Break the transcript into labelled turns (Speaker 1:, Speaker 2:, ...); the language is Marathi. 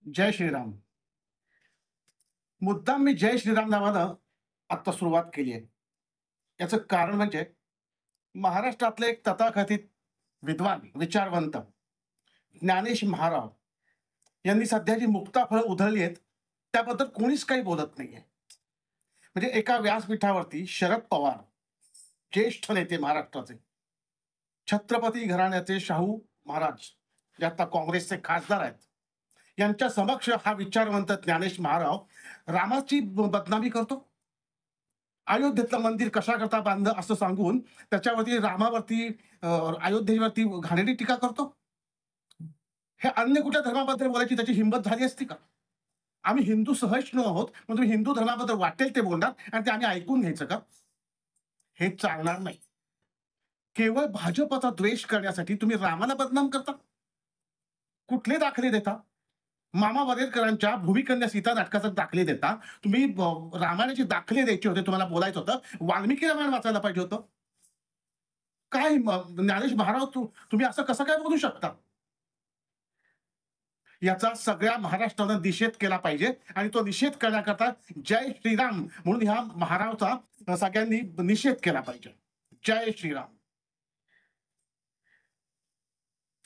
Speaker 1: जय श्रीराम. मुद्दाम मी जय श्रीराम नावानं आता सुरुवात केली आहे. याचं कारण म्हणजे महाराष्ट्रातले एक तथाकथित विद्वान, विचारवंत ज्ञानेश महाराज यांनी सध्या जी मुक्ताफळं उधळली आहेत, त्याबद्दल कोणीच काही बोलत नाहीये. म्हणजे एका व्यासपीठावरती शरद पवार, ज्येष्ठ नेते महाराष्ट्राचे, छत्रपती घराण्याचे शाहू महाराज, जे आता काँग्रेसचे खासदार आहेत, यांच्या समक्ष हा विचारवंत ज्ञानेश महाराज रामाची बदनामी करतो. अयोध्येतलं मंदिर कशाकरता बांधलं असं सांगून त्याच्यावरती रामावरती अयोध्येवरती घाणेरडी टीका करतो. हे अन्य कुठल्या धर्माबद्दल बोलायची त्याची हिंमत झाली असती का? आम्ही हिंदू सहिष्णू आहोत, मग तुम्ही हिंदू धर्माबद्दल वाटेल ते बोलणार आणि ते आम्ही ऐकून घ्यायचं का? हे चालणार नाही. केवळ भाजपचा द्वेष करण्यासाठी तुम्ही रामाला बदनाम करता. कुठले दाखले देता? मामा वरेरकरांच्या भूमिकन्या सीता नाटकाचे दाखले देता. तुम्ही रामायणाचे दाखले द्यायचे होते, तुम्हाला बोलायचं होतं. वाल्मिकी रामायण वाचायला पाहिजे होतं. काय ज्ञानेश महाराज तुम्ही असं कसं काय बोलू शकता? याचा सगळ्या महाराष्ट्रानं निषेध केला पाहिजे आणि तो निषेध करण्याकरता जय श्रीराम म्हणून ह्या महाराजचा सगळ्यांनी निषेध केला पाहिजे. जय श्रीराम.